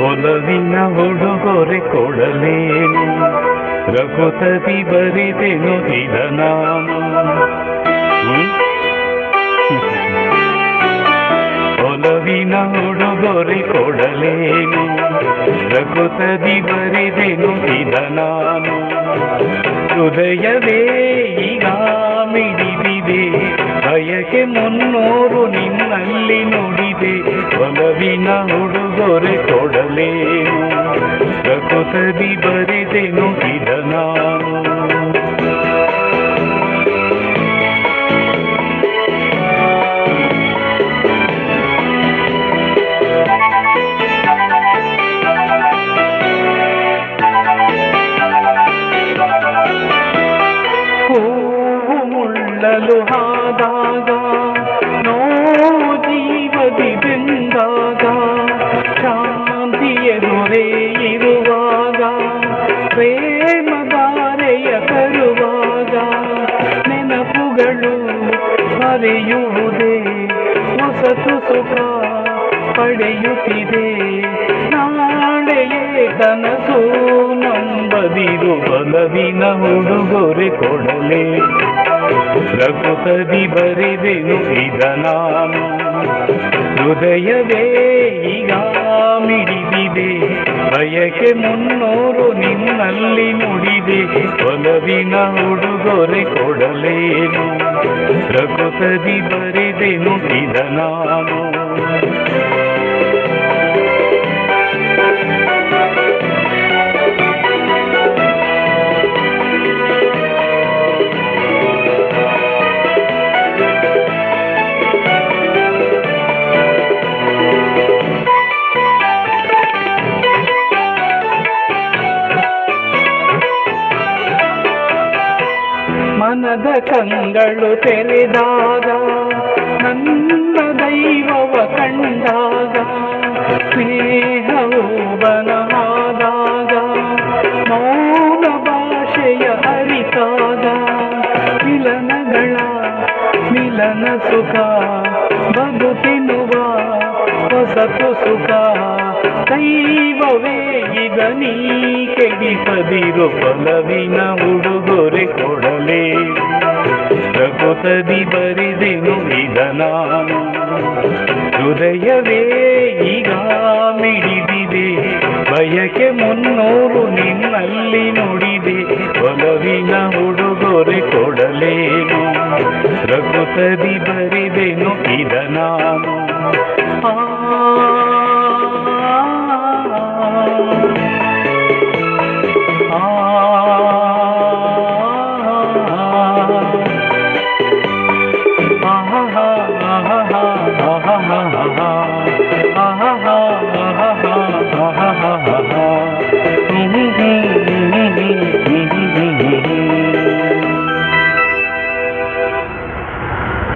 ಒಲವಿನ ಉಡುಗೊರೆ ಕೊಡಲೇನು, ರಘುತದಿ ಬರಿದೆನು ಇದ ನಾನು. ಒಲವಿನ ಉಡುಗೊರೆ ಕೊಡಲೇನು, ರಘುತದಿ ಬರಿದೆನು ಇದ ನಾನು. ಹೃದಯವೇ ಈಗ ಮಿಡಿದಿದೆ, ಬಯಕೆ ಮುನ್ನೂರು ನಿನ್ನಲ್ಲಿ ನುಡಿದೆ. ಒಲವಿನ ಉಡುಗೊರೆ ಕೊಡಲೇನು, ರಘುತದಿ ಬರಿದೆನು ಇದ ನಾನು. ಮುಳ್ಳಲು ಹಾದಾಗ ನೋವು ಜೀವದಿ ಬೆಂದಾಗ, ಶಾಂತಿಯದುರೇ ಇರುವಾಗ, ಪ್ರೇಮಧಾರೆಯ ತರುವಾಗ, ನೆನಪುಗಳು ಹರಿಯುವುದೇ, ಹೊಸತು ಸುಖ ಪಡೆಯುತ್ತಿದೆ. ನಾಳೆಯೇ ಕನಸು ನಂಬದಿರು, ಒಲವಿನ ಉಡುಗೊರೆ ಕೊಡಲೇ, ರಘುತದಿ ಬರಿದೆನು ಇದ ನಾನು. ಹೃದಯವೇ ಈಗ ಮಿಡಿದಿದೆ, ಬಯಕೆ ಮುನ್ನೂರು ನಿನ್ನಲ್ಲಿ ನುಡಿದೆ. ಒಲವಿನ ಉಡುಗೊರೆ ಕೊಡಲೇನು, ರಘುತದಿ ಬರಿದೆನು ಇದ ನಾನು. ಮನದ ಕಂಗಳು ತೆರೆದಾಗ, ನನ್ನ ದೈವವ ಕಂಡಾಗ, ಸ್ನೇಹವು ಬನವಾದಾಗ, ಮೌನ ಭಾಷೆಯ ಅರಿತಾಗ, ಮಿಲನಗಳ ಮಿಲನ ಸುಖ ಬದುಕಿನುವ ಹೊಸತು ಸುಖ. ದೈವವೇ ಇದ ನೀ ಕೆಡಿಸದಿರು, ಒಲವಿನ ಉಡುಗೊರೆ ಕೊಡಲೇ, ರಘುತದಿ ಬರಿದೆನು ಇದ ನಾನು. ಹೃದಯವೇ ಈಗ ಮಿಡಿದಿದೆ, ಬಯಕೆ ಮುನ್ನೂರು ನಿನ್ನಲ್ಲಿ ನುಡಿದೆ. ಒಲವಿನ ಉಡುಗೊರೆ ಕೊಡಲೇನು, ರಘುತದಿ ಬರಿದೆನು ಇದ ನಾನು. ha ha ha ha ha ha ha ha ha ha.